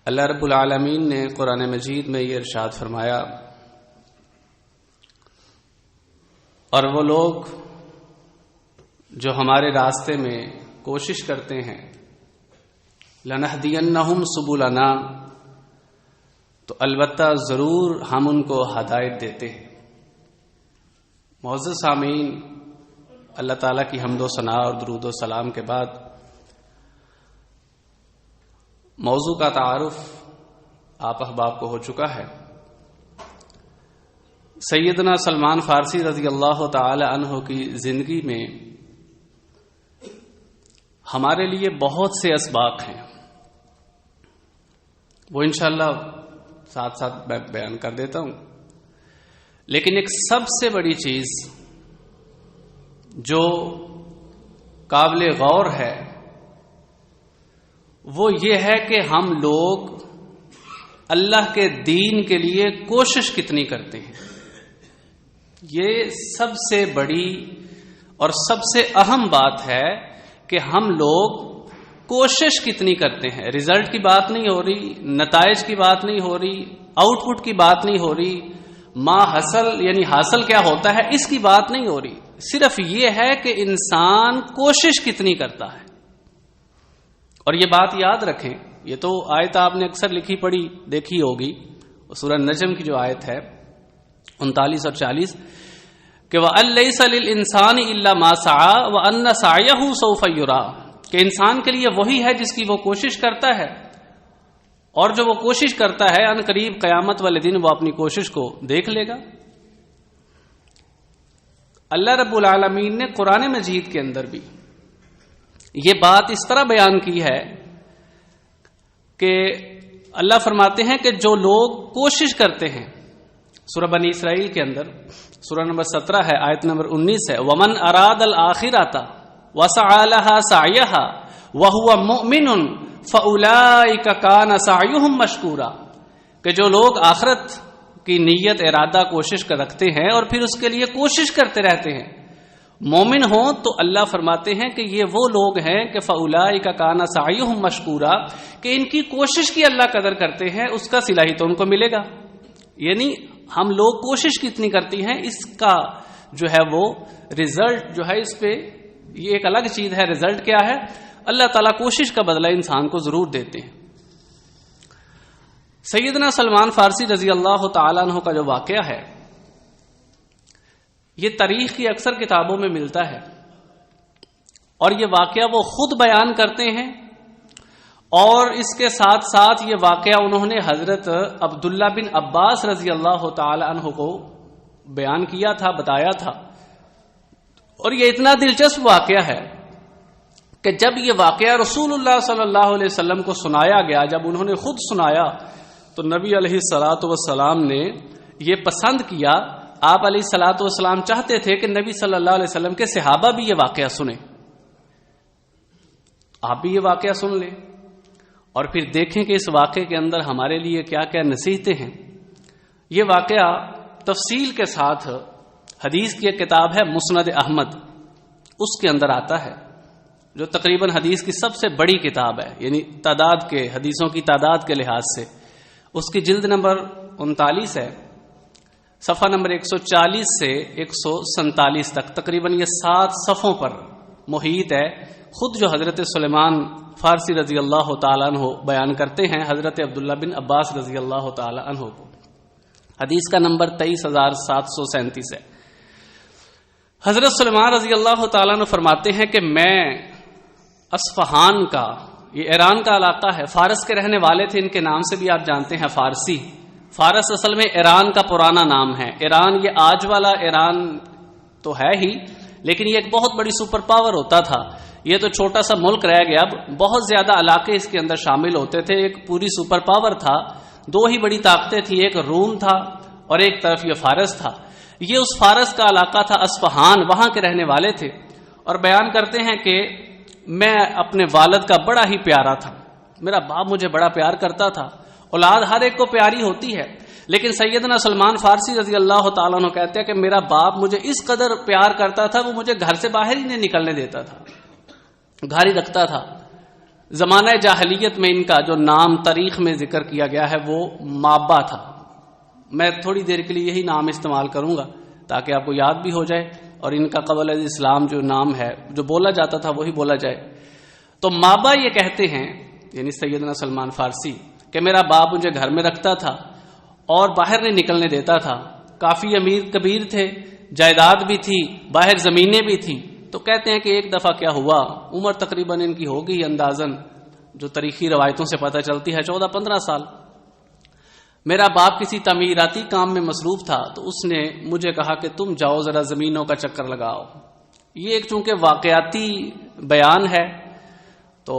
اللہ رب العالمین نے قرآن مجید میں یہ ارشاد فرمایا، اور وہ لوگ جو ہمارے راستے میں کوشش کرتے ہیں، لنہدینہم سبلنا، تو البتہ ضرور ہم ان کو ہدایت دیتے ہیں۔ معزز سامعین، اللہ تعالیٰ کی حمد و ثنا اور درود و سلام کے بعد موضوع کا تعارف آپ احباب کو ہو چکا ہے۔ سیدنا سلمان فارسی رضی اللہ تعالی عنہ کی زندگی میں ہمارے لیے بہت سے اسباق ہیں، وہ انشاءاللہ ساتھ ساتھ میں بیان کر دیتا ہوں، لیکن ایک سب سے بڑی چیز جو قابل غور ہے وہ یہ ہے کہ ہم لوگ اللہ کے دین کے لیے کوشش کتنی کرتے ہیں۔ یہ سب سے بڑی اور سب سے اہم بات ہے کہ ہم لوگ کوشش کتنی کرتے ہیں۔ رزلٹ کی بات نہیں ہو رہی، نتائج کی بات نہیں ہو رہی، آؤٹ پٹ کی بات نہیں ہو رہی، ما حاصل یعنی حاصل کیا ہوتا ہے اس کی بات نہیں ہو رہی، صرف یہ ہے کہ انسان کوشش کتنی کرتا ہے۔ اور یہ بات یاد رکھیں، یہ تو آیت آپ نے اکثر لکھی پڑھی دیکھی ہوگی، سورہ نجم کی جو آیت ہے 39 اور 40 کہ وَأَن لَّيْسَ لِلْإِنسَانِ إِلَّا مَا سَعَىٰ وَأَنَّ سَعْيَهُ سَوْفَ يُرَىٰ، کہ انسان کے لیے وہی ہے جس کی وہ کوشش کرتا ہے، اور جو وہ کوشش کرتا ہے ان قریب قیامت والے دن وہ اپنی کوشش کو دیکھ لے گا۔ اللہ رب العالمین نے قرآن مجید کے اندر بھی یہ بات اس طرح بیان کی ہے کہ اللہ فرماتے ہیں کہ جو لوگ کوشش کرتے ہیں، سورہ بنی اسرائیل کے اندر سورہ نمبر 17 ہے، آیت نمبر 19 ہے، وَمَنْ أَرَادَ الْآخِرَةَ وَسَعَىٰ لَهَا سَعْيَهَا وَهُوَ مُؤْمِنٌ فَأُولَٰئِكَ كَانَ سَعْيُهُمْ مَشْكُورًا، کہ جو لوگ آخرت کی نیت ارادہ کوشش کر رکھتے ہیں اور پھر اس کے لیے کوشش کرتے رہتے ہیں، مومن ہوں، تو اللہ فرماتے ہیں کہ یہ وہ لوگ ہیں کہ فَأُولَٰئِكَ كَانَ سَعْيُهُمْ مَشْكُورًا، کہ ان کی کوشش کی اللہ قدر کرتے ہیں، اس کا صلہ ہی تو ان کو ملے گا۔ یعنی ہم لوگ کوشش کتنی کرتی ہیں، اس کا جو ہے وہ رزلٹ جو ہے، اس پہ یہ ایک الگ چیز ہے، رزلٹ کیا ہے، اللہ تعالیٰ کوشش کا بدلہ انسان کو ضرور دیتے ہیں۔ سیدنا سلمان فارسی رضی اللہ تعالیٰ عنہ کا جو واقعہ ہے، یہ تاریخ کی اکثر کتابوں میں ملتا ہے، اور یہ واقعہ وہ خود بیان کرتے ہیں، اور اس کے ساتھ ساتھ یہ واقعہ انہوں نے حضرت عبداللہ بن عباس رضی اللہ تعالی عنہ کو بیان کیا تھا، بتایا تھا۔ اور یہ اتنا دلچسپ واقعہ ہے کہ جب یہ واقعہ رسول اللہ صلی اللہ علیہ وسلم کو سنایا گیا، جب انہوں نے خود سنایا تو نبی علیہ الصلوۃ والسلام نے یہ پسند کیا۔ آپ علیہ الصلوۃ والسلام چاہتے تھے کہ نبی صلی اللہ علیہ وسلم کے صحابہ بھی یہ واقعہ سنیں، آپ بھی یہ واقعہ سن لیں اور پھر دیکھیں کہ اس واقعے کے اندر ہمارے لیے کیا کیا نصیحتیں ہیں۔ یہ واقعہ تفصیل کے ساتھ حدیث کی ایک کتاب ہے مسند احمد، اس کے اندر آتا ہے، جو تقریباً حدیث کی سب سے بڑی کتاب ہے، یعنی تعداد کے حدیثوں کی تعداد کے لحاظ سے۔ اس کی جلد نمبر 39 ہے، صفحہ نمبر 140 سے 147 تک، تقریباً یہ 7 صفحوں پر محیط ہے۔ خود جو حضرت سلیمان فارسی رضی اللہ تعالیٰ عنہ بیان کرتے ہیں حضرت عبداللہ بن عباس رضی اللہ تعالیٰ عنہ کو۔ حدیث کا نمبر 23,737 ہے۔ حضرت سلیمان رضی اللہ تعالیٰ عنہ فرماتے ہیں کہ میں اصفہان کا، یہ ایران کا علاقہ ہے، فارس کے رہنے والے تھے، ان کے نام سے بھی آپ جانتے ہیں فارسی۔ فارس اصل میں ایران کا پرانا نام ہے۔ ایران یہ آج والا ایران تو ہے ہی، لیکن یہ ایک بہت بڑی سپر پاور ہوتا تھا۔ یہ تو چھوٹا سا ملک رہ گیا، اب بہت زیادہ علاقے اس کے اندر شامل ہوتے تھے، ایک پوری سپر پاور تھا۔ 2 ہی بڑی طاقتیں تھیں، ایک روم تھا اور ایک طرف یہ فارس تھا۔ یہ اس فارس کا علاقہ تھا اصفہان، وہاں کے رہنے والے تھے، اور بیان کرتے ہیں کہ میں اپنے والد کا بڑا ہی پیارا تھا، میرا باپ مجھے بڑا پیار کرتا تھا۔ اولاد ہر ایک کو پیاری ہوتی ہے، لیکن سیدنا سلمان فارسی رضی اللہ تعالیٰ عنہ کہتے ہیں کہ میرا باپ مجھے اس قدر پیار کرتا تھا، وہ مجھے گھر سے باہر ہی نہیں نکلنے دیتا تھا، گھر ہی رکھتا تھا۔ زمانہ جاہلیت میں ان کا جو نام تاریخ میں ذکر کیا گیا ہے وہ مابا تھا. میں تھوڑی دیر کے لیے یہی نام استعمال کروں گا تاکہ آپ کو یاد بھی ہو جائے اور ان کا قبل اسلام جو نام ہے جو بولا جاتا تھا وہی بولا جائے. تو مابا یہ کہتے ہیں یعنی سیدنا سلمان فارسی کہ میرا باپ مجھے گھر میں رکھتا تھا اور باہر نہیں نکلنے دیتا تھا. کافی امیر کبیر تھے, جائیداد بھی تھی, باہر زمینیں بھی تھیں. تو کہتے ہیں کہ ایک دفعہ کیا ہوا, عمر تقریباً ان کی ہوگی اندازاً جو تاریخی روایتوں سے پتہ چلتی ہے 14-15 سال. میرا باپ کسی تعمیراتی کام میں مصروف تھا تو اس نے مجھے کہا کہ تم جاؤ ذرا زمینوں کا چکر لگاؤ. یہ ایک چونکہ واقعاتی بیان ہے تو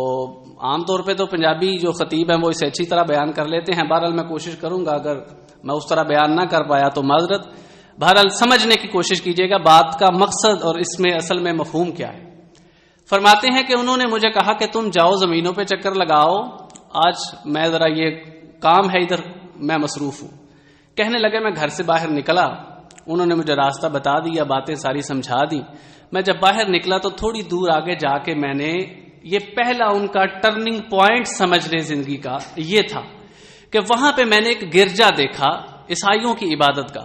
عام طور پہ تو پنجابی جو خطیب ہیں وہ اسے اچھی طرح بیان کر لیتے ہیں. بہرحال میں کوشش کروں گا, اگر میں اس طرح بیان نہ کر پایا تو معذرت. بہرحال سمجھنے کی کوشش کیجیے گا بات کا مقصد اور اس میں اصل میں مفہوم کیا ہے. فرماتے ہیں کہ انہوں نے مجھے کہا کہ تم جاؤ زمینوں پہ چکر لگاؤ, آج میں ذرا یہ کام ہے ادھر میں مصروف ہوں. کہنے لگے میں گھر سے باہر نکلا, انہوں نے مجھے راستہ بتا دیا, باتیں ساری سمجھا دی. میں جب باہر نکلا تو تھوڑی دور آگے جا کے میں نے یہ پہلا ان کا ٹرننگ پوائنٹ سمجھ لے زندگی کا یہ تھا کہ وہاں پہ میں نے ایک گرجا دیکھا عیسائیوں کی عبادت کا.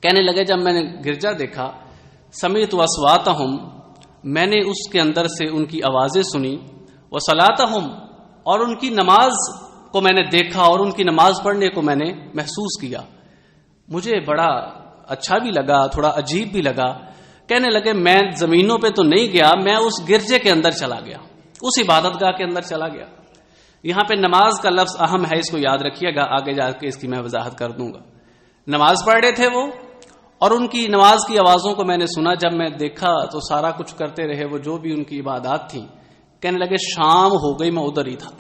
کہنے لگے جب میں نے گرجا دیکھا سمیت اصواتہم, میں نے اس کے اندر سے ان کی آوازیں سنی, وصلاتہم, اور ان کی نماز کو میں نے دیکھا اور ان کی نماز پڑھنے کو میں نے محسوس کیا. مجھے بڑا اچھا بھی لگا, تھوڑا عجیب بھی لگا. کہنے لگے میں زمینوں پہ تو نہیں گیا, میں اس گرجے کے اندر چلا گیا, اس عبادت گاہ کے اندر چلا گیا. یہاں پہ نماز کا لفظ اہم ہے, اس کو یاد رکھیے گا, آگے جا کے اس کی میں وضاحت کر دوں گا. نماز پڑھ رہے تھے وہ اور ان کی نماز کی آوازوں کو میں نے سنا. جب میں دیکھا تو سارا کچھ کرتے رہے وہ جو بھی ان کی عبادات تھیں. کہنے لگے شام ہو گئی, میں ادھر ہی تھا.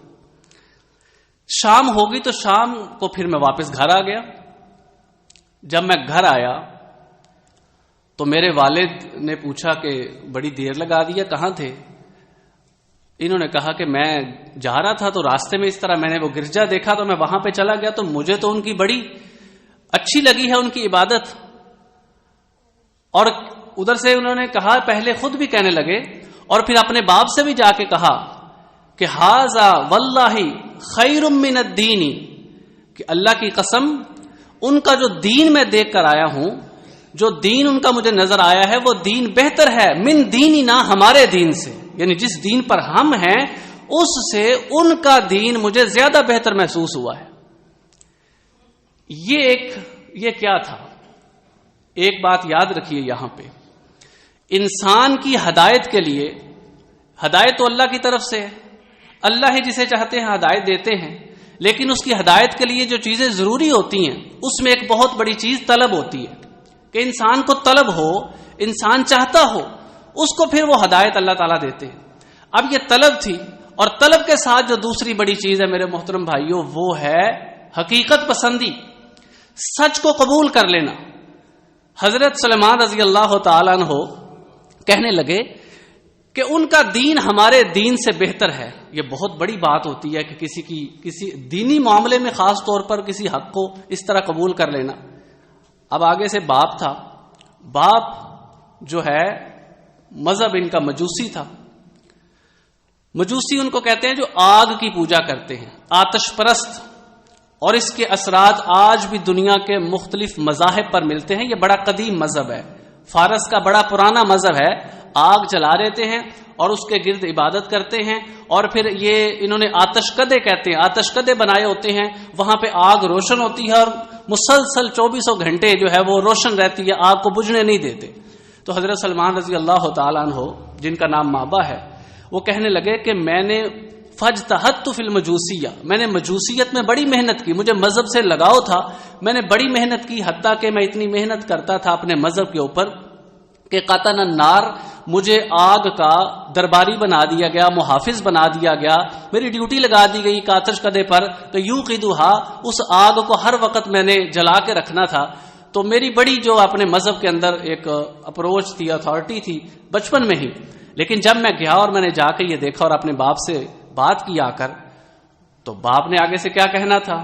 شام ہو گئی تو شام کو پھر میں واپس گھر آ گیا. جب میں گھر آیا تو میرے والد نے پوچھا کہ بڑی دیر لگا دیا, کہاں تھے؟ انہوں نے کہا کہ میں جا رہا تھا تو راستے میں اس طرح میں نے وہ گرجا دیکھا تو میں وہاں پہ چلا گیا, تو مجھے تو ان کی بڑی اچھی لگی ہے ان کی عبادت. اور ادھر سے انہوں نے کہا, پہلے خود بھی کہنے لگے اور پھر اپنے باپ سے بھی جا کے کہا کہ ھذا واللہ خیر من الدین, کہ اللہ کی قسم ان کا جو دین میں دیکھ کر آیا ہوں, جو دین ان کا مجھے نظر آیا ہے وہ دین بہتر ہے من دیننا, ہمارے دین سے, یعنی جس دین پر ہم ہیں اس سے ان کا دین مجھے زیادہ بہتر محسوس ہوا ہے. یہ کیا تھا؟ ایک بات یاد رکھیے یہاں پہ, انسان کی ہدایت کے لیے, ہدایت تو اللہ کی طرف سے ہے, اللہ ہی جسے چاہتے ہیں ہدایت دیتے ہیں, لیکن اس کی ہدایت کے لیے جو چیزیں ضروری ہوتی ہیں اس میں ایک بہت بڑی چیز طلب ہوتی ہے کہ انسان کو طلب ہو, انسان چاہتا ہو, اس کو پھر وہ ہدایت اللہ تعالیٰ دیتے ہیں. اب یہ طلب تھی, اور طلب کے ساتھ جو دوسری بڑی چیز ہے میرے محترم بھائیوں وہ ہے حقیقت پسندی, سچ کو قبول کر لینا. حضرت سلمان رضی اللہ تعالیٰ عنہ کہنے لگے کہ ان کا دین ہمارے دین سے بہتر ہے. یہ بہت بڑی بات ہوتی ہے کہ کسی دینی معاملے میں خاص طور پر کسی حق کو اس طرح قبول کر لینا. اب آگے سے باپ تھا, باپ جو ہے مذہب ان کا مجوسی تھا. مجوسی ان کو کہتے ہیں جو آگ کی پوجا کرتے ہیں, آتش پرست, اور اس کے اثرات آج بھی دنیا کے مختلف مذاہب پر ملتے ہیں. یہ بڑا قدیم مذہب ہے, فارس کا بڑا پرانا مذہب ہے. آگ جلا رہتے ہیں اور اس کے گرد عبادت کرتے ہیں, اور پھر یہ انہوں نے آتش کدے کہتے ہیں, آتش کدے بنائے ہوتے ہیں, وہاں پہ آگ روشن ہوتی ہے اور مسلسل 24 گھنٹے جو ہے وہ روشن رہتی ہے, آگ کو بجھنے نہیں دیتے. تو حضرت سلمان رضی اللہ تعالیٰ عنہ جن کا نام مابا ہے وہ کہنے لگے کہ میں نے فاجتہدت فی المجوسیہ, میں نے مجوسیت میں بڑی محنت کی, مجھے مذہب سے لگاؤ تھا, میں نے بڑی محنت کی, حتیٰ کہ میں اتنی محنت کرتا تھا اپنے مذہب کے اوپر کہ قطن النار, مجھے آگ کا درباری بنا دیا گیا, محافظ بنا دیا گیا, میری ڈیوٹی لگا دی گئی آتش کدے پر, تو یوقدھا, اس آگ کو ہر وقت میں نے جلا کے رکھنا تھا. تو میری بڑی جو اپنے مذہب کے اندر ایک اپروچ تھی, اتھارٹی تھی بچپن میں ہی. لیکن جب میں گیا اور میں نے جا کے یہ دیکھا اور اپنے باپ سے بات کی آ کر, تو باپ نے آگے سے کیا کہنا تھا,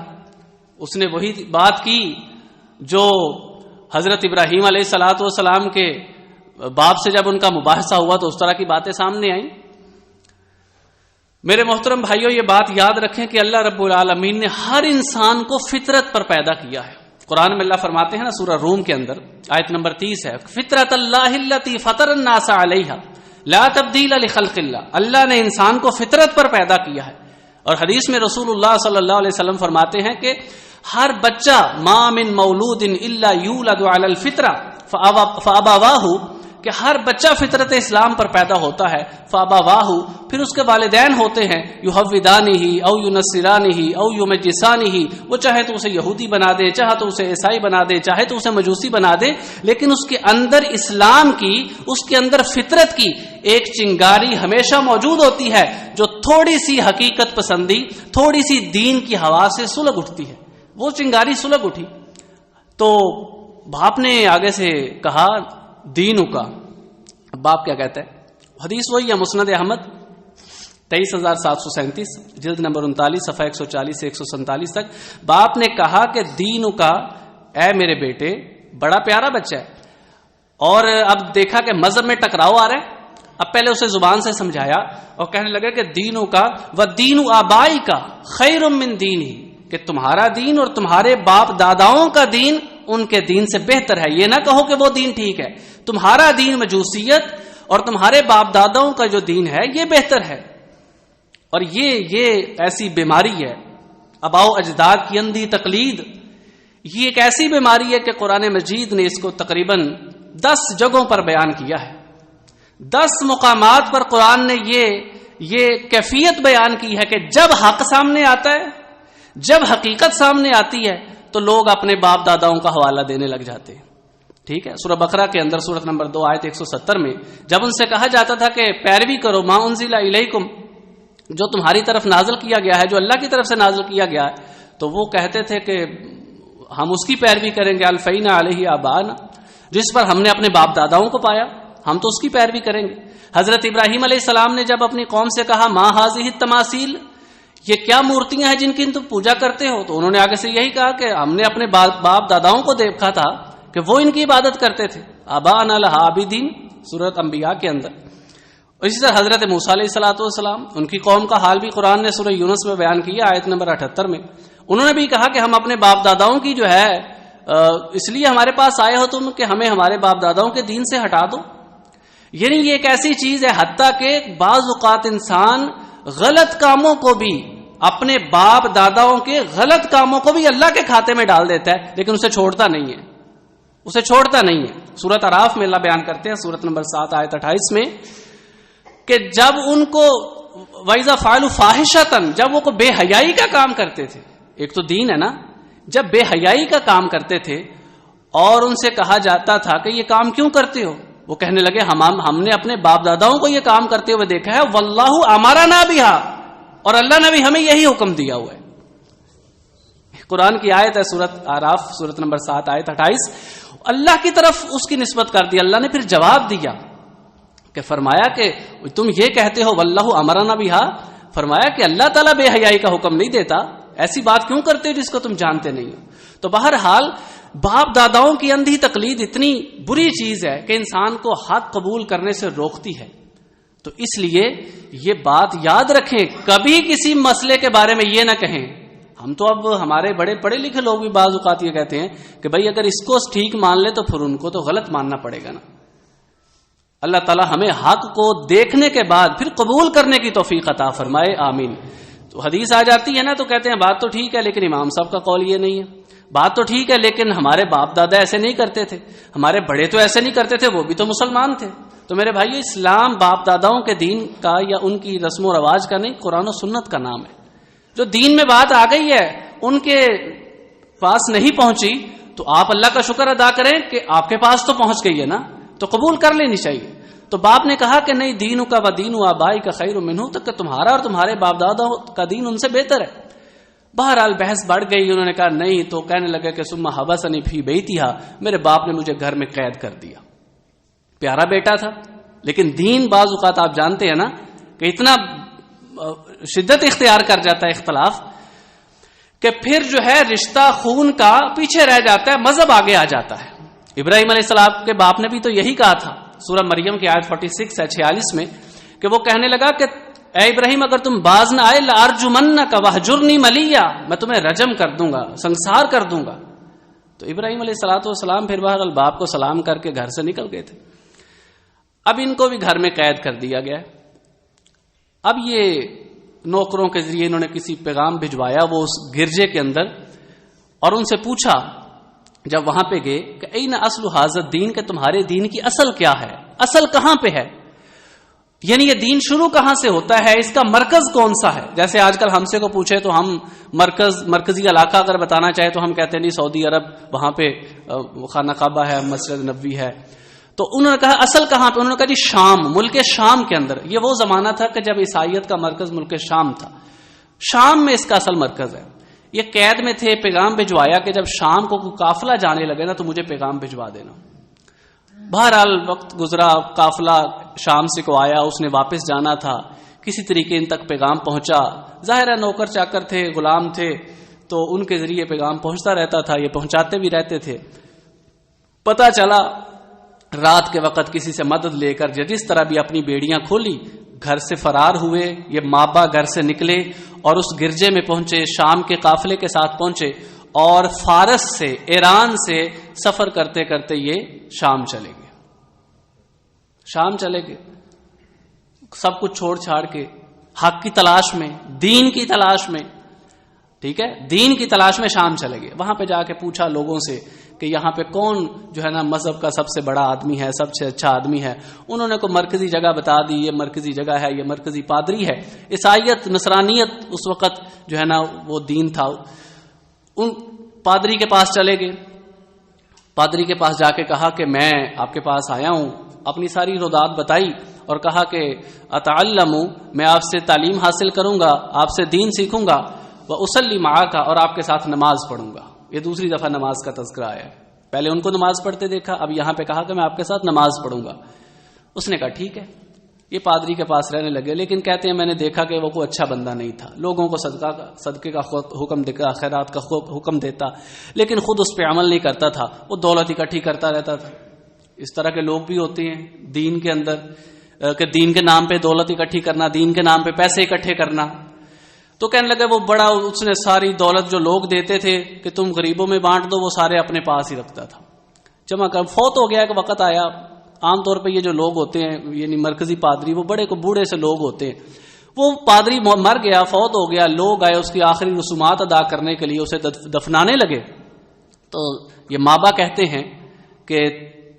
اس نے وہی بات کی جو حضرت ابراہیم علیہ الصلوۃ والسلام کے باپ سے جب ان کا مباحثہ ہوا تو اس طرح کی باتیں سامنے آئیں. میرے محترم بھائیوں، یہ بات یاد رکھیں کہ اللہ رب العالمین نے ہر انسان کو فطرت پر پیدا کیا ہے۔ قرآن میں اللہ فرماتے ہیں نا، سورہ روم کے اندر آیت نمبر 30 ہے، فطرت اللہ التی فطر الناس علیہا لا تبدیل لخلق اللہ۔ اللہ نے انسان کو فطرت پر پیدا کیا ہے، اور حدیث میں رسول اللہ صلی اللہ علیہ وسلم فرماتے ہیں کہ ہر بچہ ما من مولود الا یولد علی الفطرہ فابواہ، کہ ہر بچہ فطرت اسلام پر پیدا ہوتا ہے، فابواہ، پھر اس کے والدین ہوتے ہیں، یحودانہ او ینصرانہ او یمجسانہ، وہ چاہے تو اسے یہودی بنا دے، چاہے تو اسے عیسائی بنا دے، چاہے تو اسے مجوسی بنا دے، لیکن اس کے اندر اسلام کی، اس کے اندر فطرت کی ایک چنگاری ہمیشہ موجود ہوتی ہے، جو تھوڑی سی حقیقت پسندی، تھوڑی سی دین کی ہوا سے سلگ اٹھتی ہے۔ وہ چنگاری سلگ اٹھی تو باپ نے آگے سے کہا دینوں کا۔ باپ کیا کہتا ہے؟ حدیث وہی ہے، مسند احمد 23737 جلد نمبر 39 صفحہ 140 سے 147 تک۔ باپ نے کہا کہ دینوں کا، اے میرے بیٹے، بڑا پیارا بچہ ہے، اور اب دیکھا کہ مذہب میں ٹکراؤ آ رہا ہے، اب پہلے اسے زبان سے سمجھایا اور کہنے لگے کہ دینوں کا و دین آبائی کا خیر من دینہ، کہ تمہارا دین اور تمہارے باپ داداؤں کا دین ان کے دین سے بہتر ہے۔ یہ نہ کہو کہ وہ دین ٹھیک ہے، تمہارا دین مجوسیت اور تمہارے باپ داداؤں کا جو دین ہے یہ بہتر ہے۔ اور یہ ایسی بیماری ہے، آباؤ اجداد کی اندھی تقلید، یہ ایک ایسی بیماری ہے کہ قرآن مجید نے اس کو تقریباً 10 جگہوں پر بیان کیا ہے۔ 10 مقامات پر قرآن نے یہ کیفیت بیان کی ہے کہ جب حق سامنے آتا ہے، جب حقیقت سامنے آتی ہے، تو لوگ اپنے باپ داداؤں کا حوالہ دینے لگ جاتے ہیں۔ ٹھیک ہے، سورہ بقرہ کے اندر سورۃ نمبر 2 آیت 170 میں جب ان سے کہا جاتا تھا کہ پیروی کرو ما انزل الیکم، جو تمہاری طرف نازل کیا گیا ہے، جو اللہ کی طرف سے نازل کیا گیا ہے، تو وہ کہتے تھے کہ ہم اس کی پیروی کریں گے، الفینا علیہ آبانا، جس پر ہم نے اپنے باپ داداؤں کو پایا، ہم تو اس کی پیروی کریں گے۔ حضرت ابراہیم علیہ السلام نے جب اپنی قوم سے کہا ما ھذہ التماثیل، یہ کیا مورتیاں ہیں جن کی تم پوجا کرتے ہو، تو انہوں نے آگے سے یہی کہا کہ ہم نے اپنے باپ داداؤں کو دیکھا تھا کہ وہ ان کی عبادت کرتے تھے، آباءنا لہا عابدین، سورۃ انبیاء کے اندر۔ اسی طرح حضرت موسیٰ علیہ السلام، ان کی قوم کا حال بھی قرآن نے سورہ یونس میں بیان کیا آیت نمبر 78 میں۔ انہوں نے بھی کہا کہ ہم اپنے باپ داداؤں کی جو ہے اس لیے ہمارے پاس آئے ہو تم کہ ہمیں ہمارے باپ داداؤں کے دین سے ہٹا دو۔ یعنی یہ ایک ایسی چیز ہے، حتیٰ کہ بعض اوقات انسان غلط کاموں کو بھی، اپنے باپ داداؤں کے غلط کاموں کو بھی اللہ کے کھاتے میں ڈال دیتا ہے، لیکن اسے چھوڑتا نہیں ہے، اسے چھوڑتا نہیں ہے۔ سورۃ اعراف میں اللہ بیان کرتے ہیں، سورۃ نمبر 7 آیت 28 میں، کہ جب ان کو وَإِذَا فَعَلُوا فَاحِشَةً، جب وہ کو بے حیائی کا کام کرتے تھے، ایک تو دین ہے نا، جب بے حیائی کا کام کرتے تھے اور ان سے کہا جاتا تھا کہ یہ کام کیوں کرتے ہو، وہ کہنے لگے ہم نے اپنے باپ داداؤں کو یہ کام کرتے ہوئے دیکھا ہے، واللہ امرنا بہا، اور اللہ نے بھی ہمیں یہی حکم دیا ہوا ہے۔ قرآن کی آیت ہے سورۃ اعراف سورۃ نمبر 7 آیت 28۔ اللہ کی طرف اس کی نسبت کر دی۔ اللہ نے پھر جواب دیا کہ فرمایا کہ تم یہ کہتے ہو واللہ امرنا بہا، فرمایا کہ اللہ تعالیٰ بے حیائی کا حکم نہیں دیتا، ایسی بات کیوں کرتے ہو جس کو تم جانتے نہیں ہو۔ تو بہرحال باپ داداؤں کی اندھی تقلید اتنی بری چیز ہے کہ انسان کو حق قبول کرنے سے روکتی ہے۔ تو اس لیے یہ بات یاد رکھیں، کبھی کسی مسئلے کے بارے میں یہ نہ کہیں۔ ہم تو اب ہمارے بڑے پڑھے لکھے لوگ بھی بعض اوقات یہ کہتے ہیں کہ بھائی اگر اس کو ٹھیک مان لے تو پھر ان کو تو غلط ماننا پڑے گا نا۔ اللہ تعالی ہمیں حق کو دیکھنے کے بعد پھر قبول کرنے کی توفیق عطا فرمائے، آمین۔ تو حدیث آ جاتی ہے نا تو کہتے ہیں بات تو ٹھیک ہے لیکن امام صاحب کا قول یہ نہیں ہے، بات تو ٹھیک ہے لیکن ہمارے باپ دادا ایسے نہیں کرتے تھے، ہمارے بڑے تو ایسے نہیں کرتے تھے، وہ بھی تو مسلمان تھے۔ تو میرے بھائیو، اسلام باپ داداؤں کے دین کا یا ان کی رسم و رواج کا نہیں، قرآن و سنت کا نام ہے۔ جو دین میں بات آ گئی ہے ان کے پاس نہیں پہنچی تو آپ اللہ کا شکر ادا کریں کہ آپ کے پاس تو پہنچ گئی ہے نا، تو قبول کر لینی چاہیے۔ تو باپ نے کہا کہ نہیں، دینوں کا و دین آبائی کا خیر منہ، تک کہ تمہارا اور تمہارے باپ دادا کا دین ان سے بہتر ہے۔ بہرحال بحث بڑھ گئی، انہوں نے کہا نہیں، تو کہنے لگے کہ ثم حبسنی فی بیتھا، میرے باپ نے مجھے گھر میں قید کر دیا۔ پیارا بیٹا تھا لیکن دین بعض اوقات آپ جانتے ہیں نا کہ اتنا شدت اختیار کر جاتا ہے اختلاف کہ پھر جو ہے رشتہ خون کا پیچھے رہ جاتا ہے، مذہب آگے آ جاتا ہے۔ ابراہیم علیہ السلام کے باپ نے بھی تو یہی کہا تھا، سورہ مریم کی آیت 46 ہے 46 میں، کہ وہ کہنے لگا کہ اے ابراہیم اگر تم باز نہ آئے لارجمنک وہجرنی ملیا، میں تمہیں رجم کر دوں گا، سنسار کر دوں گا۔ تو ابراہیم علیہ الصلوۃ والسلام پھر بہرحال باپ کو سلام کر کے گھر سے نکل گئے تھے۔ اب ان کو بھی گھر میں قید کر دیا گیا۔ اب یہ نوکروں کے ذریعے انہوں نے کسی پیغام بھجوایا وہ اس گرجے کے اندر، اور ان سے پوچھا جب وہاں پہ گئے کہ این اصل ھذا الدین، کہ تمہارے دین کی اصل کیا ہے، اصل کہاں پہ ہے، یعنی یہ دین شروع کہاں سے ہوتا ہے، اس کا مرکز کون سا ہے۔ جیسے آج کل ہم سے کو پوچھے تو ہم مرکزی علاقہ اگر بتانا چاہے تو ہم کہتے ہیں نہیں سعودی عرب، وہاں پہ خانہ کعبہ ہے، مسجد نبوی ہے۔ تو انہوں نے کہا اصل کہاں پہ، انہوں نے کہا جی شام، ملک شام کے اندر۔ یہ وہ زمانہ تھا کہ جب عیسائیت کا مرکز ملک شام تھا، شام میں اس کا اصل مرکز ہے۔ یہ قید میں تھے، پیغام بھجوایا کہ جب شام کو کوئی قافلہ جانے لگے نا تو مجھے پیغام بھجوا دینا۔ بہرحال وقت گزرا، قافلہ شام سے کو آیا، اس نے واپس جانا تھا، کسی طریقے ان تک پیغام پہنچا۔ ظاہر ہے نوکر چاکر تھے، غلام تھے، تو ان کے ذریعے پیغام پہنچتا رہتا تھا، یہ پہنچاتے بھی رہتے تھے۔ پتہ چلا رات کے وقت کسی سے مدد لے کر جس طرح بھی اپنی بیڑیاں کھولی، گھر سے فرار ہوئے۔ یہ مابا گھر سے نکلے اور اس گرجے میں پہنچے، شام کے قافلے کے ساتھ پہنچے، اور فارس سے، ایران سے سفر کرتے کرتے یہ شام چلے گئے۔ شام چلے گئے سب کچھ چھوڑ چھاڑ کے، حق کی تلاش میں، دین کی تلاش میں، ٹھیک ہے، دین کی تلاش میں شام چلے گئے۔ وہاں پہ جا کے پوچھا لوگوں سے کہ یہاں پہ کون جو ہے نا مذہب کا سب سے بڑا آدمی ہے، سب سے اچھا آدمی ہے۔ انہوں نے کوئی مرکزی جگہ بتا دی، یہ مرکزی جگہ ہے، یہ مرکزی پادری ہے۔ عیسائیت، نصرانیت اس وقت جو ہے نا وہ دین تھا۔ ان پادری کے پاس چلے گئے، پادری کے پاس جا کے کہا کہ میں آپ کے پاس آیا ہوں، اپنی ساری رودات بتائی اور کہا کہ اتعلم، میں آپ سے تعلیم حاصل کروں گا، آپ سے دین سیکھوں گا، وأصلی معاک، اور آپ کے ساتھ نماز پڑھوں گا۔ یہ دوسری دفعہ نماز کا تذکرہ آیا ہے، پہلے ان کو نماز پڑھتے دیکھا، اب یہاں پہ کہا کہ میں آپ کے ساتھ نماز پڑھوں گا۔ اس نے کہا ٹھیک ہے، یہ پادری کے پاس رہنے لگے، لیکن کہتے ہیں میں نے دیکھا کہ وہ کوئی اچھا بندہ نہیں تھا، لوگوں کو صدقے کا حکم دیتا، خیرات کا حکم دیتا، لیکن خود اس پہ عمل نہیں کرتا تھا، وہ دولت اکٹھی کرتا رہتا تھا۔ اس طرح کے لوگ بھی ہوتے ہیں دین کے اندر کہ دین کے نام پہ دولت اکٹھی کرنا، دین کے نام پہ پیسے اکٹھے کرنا۔ تو کہنے لگے وہ بڑا، اس نے ساری دولت جو لوگ دیتے تھے کہ تم غریبوں میں بانٹ دو، وہ سارے اپنے پاس ہی رکھتا تھا جمع کر۔ فوت ہو گیا کہ وقت آیا، عام طور پہ یہ جو لوگ ہوتے ہیں یعنی مرکزی پادری، وہ بڑے کو بوڑھے سے لوگ ہوتے ہیں، وہ پادری مر گیا، فوت ہو گیا، لوگ آئے اس کی آخری رسومات ادا کرنے کے لیے، اسے دفنانے لگے۔ تو یہ مابا کہتے ہیں کہ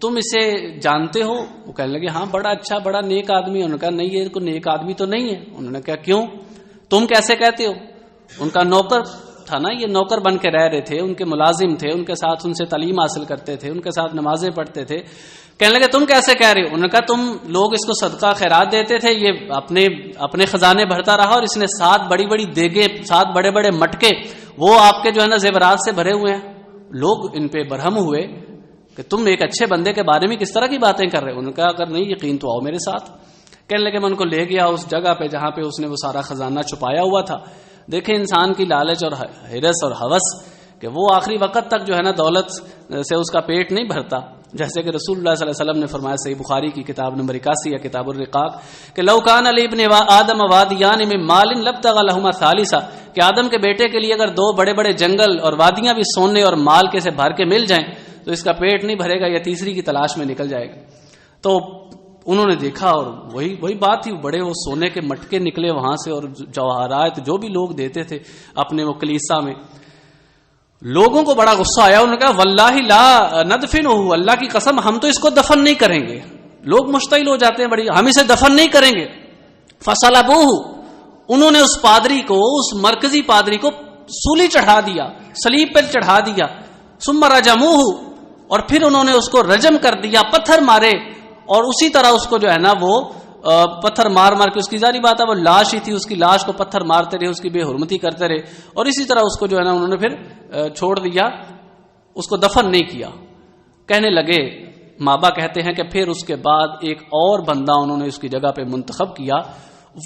تم اسے جانتے ہو؟ وہ کہنے لگے ہاں بڑا اچھا، بڑا نیک آدمی ہے۔ انہوں نے کہا نہیں، یہ کوئی نیک آدمی تو نہیں ہے۔ انہوں نے کہا کیوں، تم کیسے کہتے ہو؟ ان کا نوکر تھا نا، یہ نوکر بن کے رہ رہے تھے، ان کے ملازم تھے، ان کے ساتھ ان سے تعلیم حاصل کرتے تھے، ان کے ساتھ نمازیں پڑھتے تھے۔ کہنے لگے تم کیسے کہہ رہے ہو؟ انہوں نے کہا تم لوگ اس کو صدقہ خیرات دیتے تھے، یہ اپنے خزانے بھرتا رہا، اور اس نے 7 بڑی بڑی دیگیں، 7 بڑے بڑے مٹکے، وہ آپ کے جو ہے نا زیورات سے بھرے ہوئے ہیں۔ لوگ ان پہ برہم ہوئے کہ تم ایک اچھے بندے کے بارے میں کس طرح کی باتیں کر رہے ہو۔ انہوں نے کہا اگر نہیں یقین تو آؤ میرے ساتھ۔ کہنے لگے میں ان کو لے گیا اس جگہ پہ جہاں پہ اس نے وہ سارا خزانہ چھپایا ہوا تھا۔ دیکھیں انسان کی لالچ اور حرص اور ہوس کہ وہ آخری وقت تک جو ہے نا دولت سے اس کا پیٹ نہیں بھرتا، جیسے کہ رسول اللہ صلی اللہ علیہ وسلم نے فرمایا صحیح بخاری کی کتاب نمبر 81 یا کتاب الرقاق کہ لو کان علی ابن آدم وادیان من مال لابتغى لهما ثالثا، کہ آدم کے بیٹے کے لیے اگر 2 بڑے بڑے جنگل اور وادیاں بھی سونے اور مال کے سے بھر کے مل جائیں تو اس کا پیٹ نہیں بھرے گا، یا تیسری کی تلاش میں نکل جائے گا۔ تو انہوں نے دیکھا اور وہی بات تھی، بڑے وہ سونے کے مٹکے نکلے وہاں سے، اور جواہرات جو بھی لوگ دیتے تھے اپنے وہ کلیسا میں۔ لوگوں کو بڑا غصہ آیا، انہوں نے کہا واللہ لا ندفنہ، اللہ کی قسم ہم تو اس کو دفن نہیں کریں گے۔ لوگ مشتعل ہو جاتے ہیں بڑی، ہم اسے دفن نہیں کریں گے۔ فصلبوہ، انہوں نے اس پادری کو، اس مرکزی پادری کو سولی چڑھا دیا، صلیب پر چڑھا دیا۔ ثم رجموہ، اور پھر انہوں نے اس کو رجم کر دیا، پتھر مارے، اور اسی طرح اس کو جو ہے نا وہ پتھر مار مار کے، اس کی ظاہری بات ہے وہ لاش ہی تھی، اس کی لاش کو پتھر مارتے رہے، اس کی بے حرمتی کرتے رہے، اور اسی طرح اس کو جو ہے نا انہوں نے پھر چھوڑ دیا، اس کو دفن نہیں کیا۔ کہنے لگے مابا کہتے ہیں کہ پھر اس کے بعد ایک اور بندہ انہوں نے اس کی جگہ پہ منتخب کیا،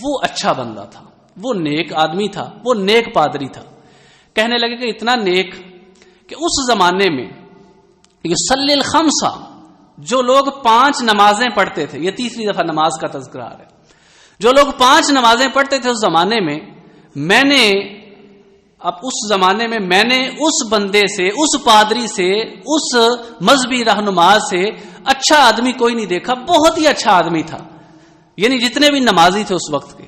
وہ اچھا بندہ تھا، وہ نیک آدمی تھا، وہ نیک پادری تھا۔ کہنے لگے کہ اتنا نیک کہ اس زمانے میں یصلی الخمسہ، جو لوگ 5 نمازیں پڑھتے تھے، یہ تیسری دفعہ نماز کا تذکرہ ہے، جو لوگ 5 نمازیں پڑھتے تھے اس زمانے میں، میں نے اس بندے سے، اس پادری سے، اس مذہبی رہنما سے اچھا آدمی کوئی نہیں دیکھا، بہت ہی اچھا آدمی تھا، یعنی جتنے بھی نمازی تھے اس وقت کے۔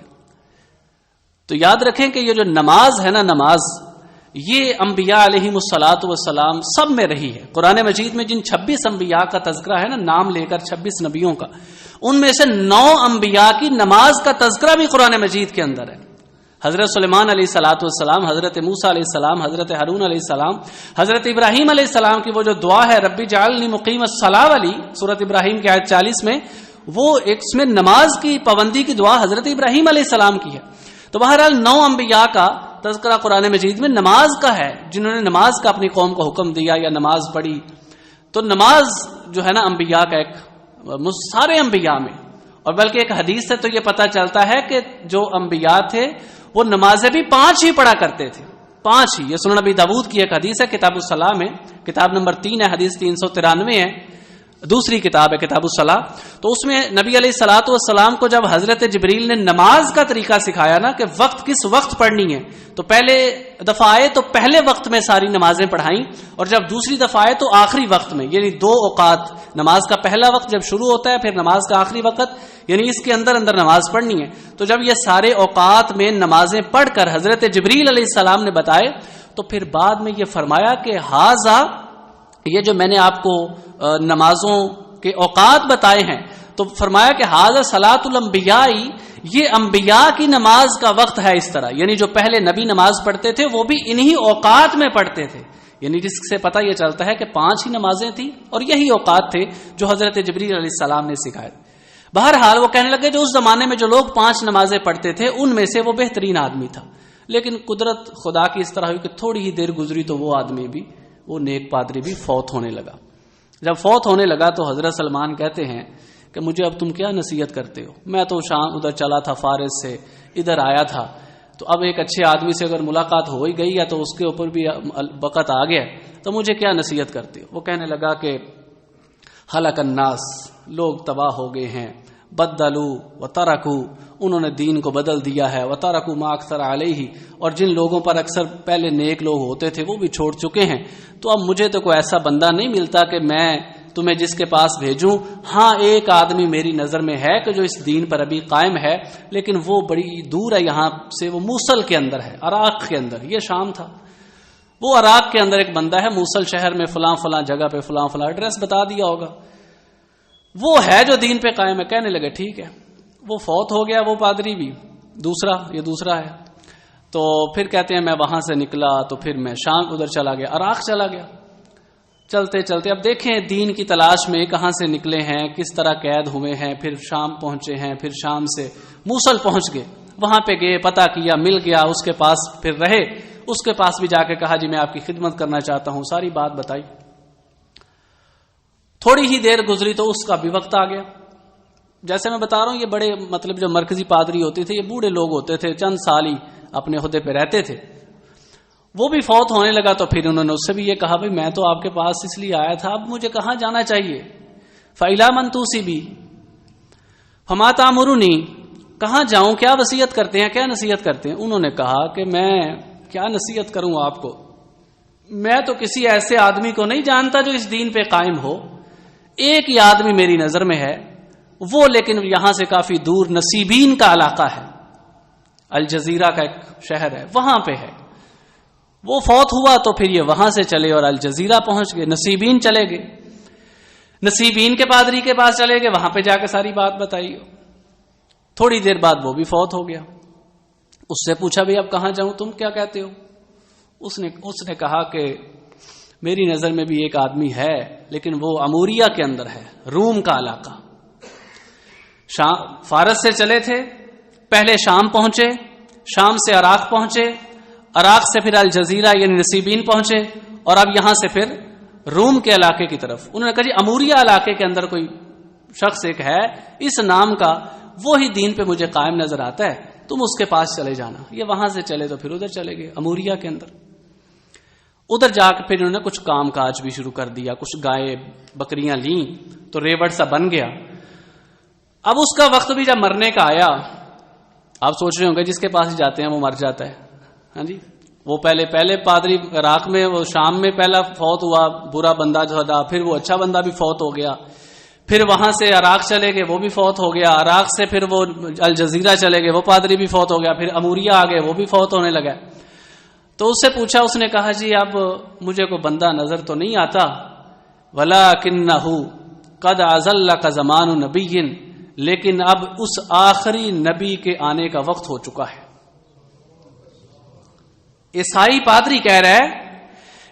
تو یاد رکھیں کہ یہ جو نماز ہے نا، نماز یہ انبیاء علیہم الصلاۃ والسلام سب میں رہی ہے۔ قرآن مجید میں جن 26 انبیاء کا تذکرہ ہے نا، نام لے کر 26 نبیوں کا، ان میں سے 9 انبیاء کی نماز کا تذکرہ بھی قرآن مجید کے اندر ہے۔ حضرت سلیمان علیہ الصلاۃ والسلام، حضرت موسیٰ علیہ السلام، حضرت ہارون علیہ السلام، حضرت ابراہیم علیہ السلام کی وہ جو دعا ہے ربی جعلنی مقیم الصلاۃ والی، سورۃ ابراہیم کی آیت 40 میں، وہ اس میں نماز کی پابندی کی دعا حضرت ابراہیم علیہ السلام کی ہے۔ تو بہرحال 9 انبیاء کا تذکرہ قرآن مجید میں نماز کا ہے، جنہوں نے نماز کا اپنی قوم کو حکم دیا یا نماز پڑھی۔ تو نماز جو ہے نا انبیاء کا ایک، سارے انبیاء میں، اور بلکہ ایک حدیث سے تو یہ پتہ چلتا ہے کہ جو انبیاء تھے وہ نمازیں بھی 5 ہی پڑھا کرتے تھے، 5 ہی۔ یہ سنن نبی داؤد کی ایک حدیث ہے، کتاب الصلاۃ میں، کتاب نمبر 3 ہے، حدیث 393 ہے، دوسری کتاب ہے کتاب الصلاۃ۔ تو اس میں نبی علیہ الصلاۃ والسلام کو جب حضرت جبریل نے نماز کا طریقہ سکھایا نا کہ وقت کس وقت پڑھنی ہے، تو پہلے دفعہ آئے تو پہلے وقت میں ساری نمازیں پڑھائیں، اور جب دوسری دفعہ آئے تو آخری وقت میں، یعنی 2 اوقات، نماز کا پہلا وقت جب شروع ہوتا ہے، پھر نماز کا آخری وقت، یعنی اس کے اندر نماز پڑھنی ہے۔ تو جب یہ سارے اوقات میں نمازیں پڑھ کر حضرت جبریل علیہ السلام نے بتائے، تو پھر بعد میں یہ فرمایا کہ ہاذا، یہ جو میں نے آپ کو نمازوں کے اوقات بتائے ہیں، تو فرمایا کہ ہاذا صلاۃ الانبیاء، یہ انبیاء کی نماز کا وقت ہے اس طرح، یعنی جو پہلے نبی نماز پڑھتے تھے وہ بھی انہی اوقات میں پڑھتے تھے، یعنی جس سے پتہ یہ چلتا ہے کہ 5 ہی نمازیں تھیں اور یہی اوقات تھے جو حضرت جبریل علیہ السلام نے سکھائے۔ بہرحال وہ کہنے لگے جو اس زمانے میں جو لوگ 5 نمازیں پڑھتے تھے ان میں سے وہ بہترین آدمی تھا، لیکن قدرت خدا کی اس طرح ہوئی کہ تھوڑی ہی دیر گزری تو وہ آدمی بھی، وہ نیک پادری بھی فوت ہونے لگا۔ جب فوت ہونے لگا تو حضرت سلمان کہتے ہیں کہ مجھے اب تم کیا نصیحت کرتے ہو، میں تو شام ادھر چلا تھا فارس سے، ادھر آیا تھا، تو اب ایک اچھے آدمی سے اگر ملاقات ہو ہی گئی ہے تو اس کے اوپر بھی وقت آ گیا، تو مجھے کیا نصیحت کرتے ہو؟ وہ کہنے لگا کہ ہلک الناس، لوگ تباہ ہو گئے ہیں، بدلوا وترکوا، انہوں نے دین کو بدل دیا ہے، وترکوا ما اکثر علیہ، اور جن لوگوں پر اکثر پہلے نیک لوگ ہوتے تھے وہ بھی چھوڑ چکے ہیں، تو اب مجھے تو کوئی ایسا بندہ نہیں ملتا کہ میں تمہیں جس کے پاس بھیجوں۔ ہاں ایک آدمی میری نظر میں ہے کہ جو اس دین پر ابھی قائم ہے، لیکن وہ بڑی دور ہے یہاں سے، وہ موصل کے اندر ہے، عراق کے اندر، یہ شام تھا، وہ عراق کے اندر ایک بندہ ہے، موصل شہر میں فلاں فلاں جگہ پہ فلاں فلاں ایڈریس بتا دیا ہوگا، وہ ہے جو دین پہ قائم ہے۔ کہنے لگے ٹھیک ہے، وہ فوت ہو گیا وہ پادری بھی، یہ دوسرا ہے۔ تو پھر کہتے ہیں میں وہاں سے نکلا تو پھر میں شام ادھر چلا گیا، عراق چلا گیا، چلتے چلتے اب دیکھیں دین کی تلاش میں کہاں سے نکلے ہیں، کس طرح قید ہوئے ہیں، پھر شام پہنچے ہیں، پھر شام سے موصل پہنچ گئے، وہاں پہ گئے، پتہ کیا، مل گیا، اس کے پاس پھر رہے، اس کے پاس بھی جا کے کہا جی میں آپ کی خدمت کرنا چاہتا ہوں، ساری بات بتائی۔ تھوڑی ہی دیر گزری تو اس کا بھی وقت آ گیا۔ جیسے میں بتا رہا ہوں یہ بڑے مطلب جو مرکزی پادری ہوتے تھے یہ بوڑھے لوگ ہوتے تھے، چند سال ہی اپنے عہدے پہ رہتے تھے، وہ بھی فوت ہونے لگا۔ تو پھر انہوں نے اس سے بھی یہ کہا بھائی میں تو آپ کے پاس اس لیے آیا تھا، اب مجھے کہاں جانا چاہیے؟ فَإِلَىٰ مَن تُوصِبِي فَمَا تَأْمُرُنِي، کہاں جاؤں، کیا وصیت کرتے ہیں، کیا نصیحت کرتے ہیں؟ انہوں نے کہا کہ میں کیا نصیحت کروں آپ کو، میں تو کسی ایسے آدمی کو نہیں جانتا جو اس دین پہ قائم ہو، ایک ہی آدمی میری نظر میں ہے، وہ لیکن یہاں سے کافی دور نصیبین کا علاقہ ہے، الجزیرہ کا ایک شہر ہے، وہاں پہ ہے، وہ فوت ہوا تو پھر یہ وہاں سے چلے اور الجزیرہ پہنچ گئے، نصیبین چلے گئے، نصیبین کے پادری کے پاس چلے گئے، وہاں پہ جا کے ساری بات بتائی۔ تھوڑی دیر بعد وہ بھی فوت ہو گیا۔ اس سے پوچھا بھئی اب کہاں جاؤں، تم کیا کہتے ہو؟ اس نے کہا کہ میری نظر میں بھی ایک آدمی ہے، لیکن وہ اموریہ کے اندر ہے، روم کا علاقہ، فارس سے چلے تھے، پہلے شام پہنچے، شام سے عراق پہنچے، عراق سے پھر الجزیرہ یعنی نصیبین پہنچے، اور اب یہاں سے پھر روم کے علاقے کی طرف۔ انہوں نے کہا جی اموریہ علاقے کے اندر کوئی شخص ایک ہے اس نام کا، وہی دین پہ مجھے قائم نظر آتا ہے، تم اس کے پاس چلے جانا۔ یہ وہاں سے چلے تو پھر ادھر چلے گئے اموریہ کے اندر، ادھر جا کے پھر انہوں نے کچھ کام کاج بھی شروع کر دیا، کچھ گائے بکریاں لیں تو ریوڑ سا بن گیا۔ اب اس کا وقت بھی جب مرنے کا آیا آپ سوچ رہے ہوں گے جس کے پاس ہی جاتے ہیں وہ مر جاتا ہے. ہاں جی, وہ پہلے پادری عراق میں, وہ شام میں پہلا فوت ہوا برا بندہ جو تھا, پھر وہ اچھا بندہ بھی فوت ہو گیا, پھر وہاں سے عراق چلے گئے وہ بھی فوت ہو گیا, عراق سے پھر وہ الجزیرہ چلے گئے وہ پادری بھی فوت ہو گیا, پھر اموریہ آ گئے وہ بھی فوت ہونے لگا. تو اس سے پوچھا, اس نے کہا جی اب مجھے کوئی بندہ نظر تو نہیں آتا, وَلَكِنَّهُ قَدْ أَزَلَّكَ زَمَانُ نَبِيٍّ, لیکن اب اس آخری نبی کے آنے کا وقت ہو چکا ہے. عیسائی پادری کہہ رہا ہے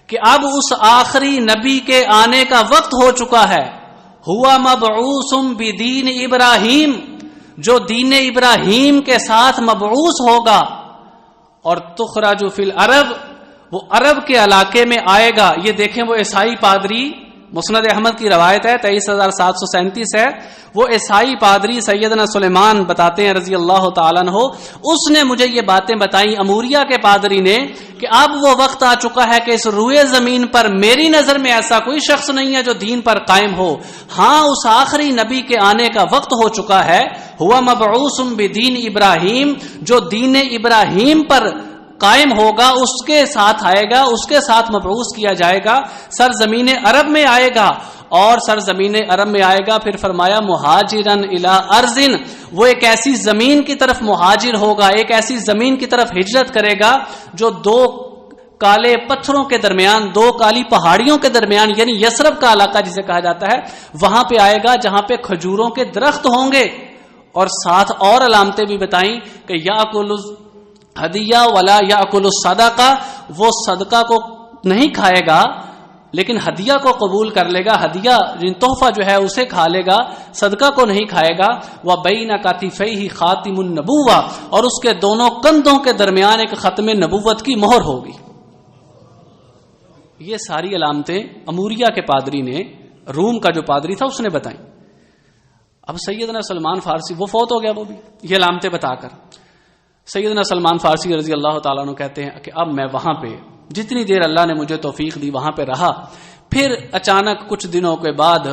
کہ اب اس آخری نبی کے آنے کا وقت ہو چکا ہے. ہوا مبعوث بدین ابراہیم, جو دین ابراہیم کے ساتھ مبعوث ہوگا, اور تخرج فی العرب, وہ عرب کے علاقے میں آئے گا. یہ دیکھیں وہ عیسائی پادری, مسند احمد کی روایت ہے 23,737 ہے, وہ عیسائی پادری سیدنا سلیمان بتاتے ہیں رضی اللہ تعالیٰ عنہ, اس نے مجھے یہ باتیں بتائیں اموریہ کے پادری نے کہ اب وہ وقت آ چکا ہے کہ اس روئے زمین پر میری نظر میں ایسا کوئی شخص نہیں ہے جو دین پر قائم ہو. ہاں اس آخری نبی کے آنے کا وقت ہو چکا ہے. ہوا مبعوث بدین ابراہیم, جو دین ابراہیم پر قائم ہوگا اس کے ساتھ آئے گا, اس کے ساتھ مبعوث کیا جائے گا, سرزمین عرب میں آئے گا. اور سرزمین عرب میں آئے گا, پھر فرمایا مہاجرن الی ارض, وہ ایک ایسی زمین کی طرف مہاجر ہوگا, ایک ایسی زمین کی طرف ہجرت کرے گا جو دو کالے پتھروں کے درمیان, دو کالی پہاڑیوں کے درمیان, یعنی یثرب کا علاقہ جسے کہا جاتا ہے, وہاں پہ آئے گا جہاں پہ کھجوروں کے درخت ہوں گے. اور ساتھ اور علامتیں بھی بتائیں کہ یاکل ہدیہ ولا یاکل الصدقہ, وہ صدقہ کو نہیں کھائے گا لیکن ہدیہ کو قبول کر لے گا, ہدیہ تحفہ جو ہے اسے کھا لے گا, صدقہ کو نہیں کھائے گا. وَبَيْنَ كَتِفَيْهِ خَاتِمُ النَّبُوَّةِ, اور اس کے دونوں کندھوں کے درمیان ایک ختم نبوت کی مہر ہوگی. یہ ساری علامتیں اموریہ کے پادری نے, روم کا جو پادری تھا اس نے بتائیں. اب سیدنا سلمان فارسی وہ فوت ہو گیا, وہ بھی یہ علامتیں بتا کر. سیدنا سلمان فارسی رضی اللہ تعالیٰ عنہ کہتے ہیں کہ اب میں وہاں پہ جتنی دیر اللہ نے مجھے توفیق دی وہاں پہ رہا. پھر اچانک کچھ دنوں کے بعد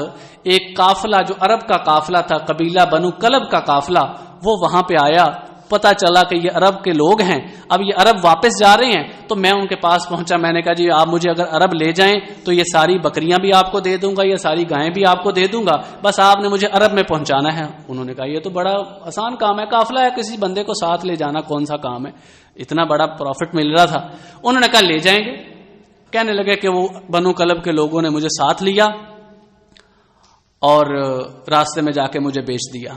ایک قافلہ جو عرب کا قافلہ تھا, قبیلہ بنو کلب کا قافلہ, وہ وہاں پہ آیا. پتا چلا کہ یہ عرب کے لوگ ہیں, اب یہ عرب واپس جا رہے ہیں. تو میں ان کے پاس پہنچا, میں نے کہا جی آپ مجھے اگر عرب لے جائیں تو یہ ساری بکریاں بھی آپ کو دے دوں گا, یہ ساری گائیں بھی آپ کو دے دوں گا, بس آپ نے مجھے عرب میں پہنچانا ہے. انہوں نے کہا یہ تو بڑا آسان کام ہے, قافلہ ہے, کسی بندے کو ساتھ لے جانا کون سا کام ہے, اتنا بڑا پروفٹ مل رہا تھا. انہوں نے کہا لے جائیں گے. کہنے لگے کہ وہ بنو کلب کے لوگوں نے مجھے ساتھ لیا اور راستے میں جا کے مجھے بیچ دیا,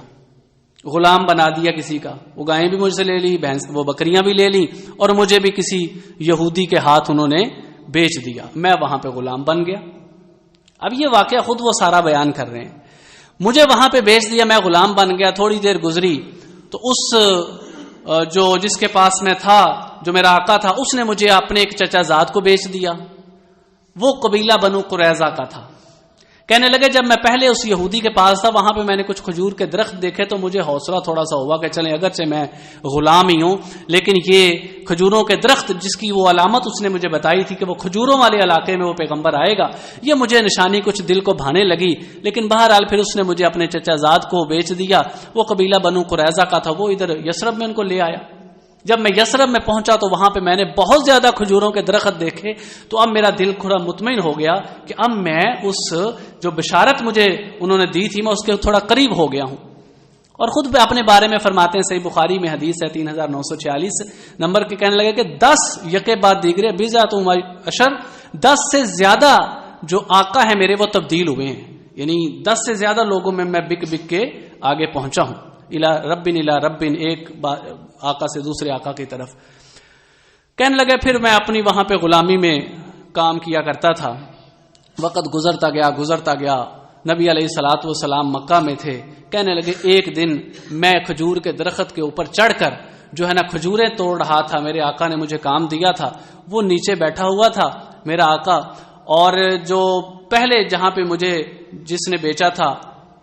غلام بنا دیا کسی کا. وہ گائیں بھی مجھ سے لے لی, وہ بکریاں بھی لے لی, اور مجھے بھی کسی یہودی کے ہاتھ انہوں نے بیچ دیا. میں وہاں پہ غلام بن گیا. اب یہ واقعہ خود وہ سارا بیان کر رہے ہیں. مجھے وہاں پہ بیچ دیا, میں غلام بن گیا. تھوڑی دیر گزری تو اس جس کے پاس میں تھا, جو میرا آقا تھا, اس نے مجھے اپنے ایک چچا زاد کو بیچ دیا. وہ قبیلہ بنو قریظہ کا تھا. کہنے لگے جب میں پہلے اس یہودی کے پاس تھا وہاں پہ میں نے کچھ کھجور کے درخت دیکھے تو مجھے حوصلہ تھوڑا سا ہوا کہ چلیں اگرچہ میں غلام ہی ہوں لیکن یہ کھجوروں کے درخت جس کی وہ علامت اس نے مجھے بتائی تھی کہ وہ کھجوروں والے علاقے میں وہ پیغمبر آئے گا, یہ مجھے نشانی کچھ دل کو بھانے لگی. لیکن بہرحال پھر اس نے مجھے اپنے چچا زاد کو بیچ دیا. وہ قبیلہ بنو قریظہ کا تھا, وہ ادھر یثرب میں ان کو لے آیا. جب میں یثرب میں پہنچا تو وہاں پہ میں نے بہت زیادہ کھجوروں کے درخت دیکھے. تو اب میرا دل تھوڑا مطمئن ہو گیا کہ اب میں اس جو بشارت مجھے انہوں نے دی تھی میں اس کے تھوڑا قریب ہو گیا ہوں. اور خود پہ اپنے بارے میں فرماتے ہیں, صحیح بخاری میں حدیث ہے 3946 نمبر کے, کہنے لگے کہ 10 یکے بعد دیگرے بضعۃ عشر, 10 سے زیادہ جو آقا ہے میرے وہ تبدیل ہوئے ہیں. یعنی 10 سے زیادہ لوگوں میں بک کے آگے پہنچا ہوں. الی رب, ایک آقا سے دوسرے آقا کی طرف. کہنے لگے پھر میں اپنی وہاں پہ غلامی میں کام کیا کرتا تھا. وقت گزرتا گیا. نبی علیہ الصلوۃ والسلام مکہ میں تھے. کہنے لگے ایک دن میں کھجور کے درخت کے اوپر چڑھ کر جو ہے نا کھجوریں توڑ رہا تھا. میرے آقا نے مجھے کام دیا تھا, وہ نیچے بیٹھا ہوا تھا میرا آقا, اور جو پہلے جہاں پہ مجھے جس نے بیچا تھا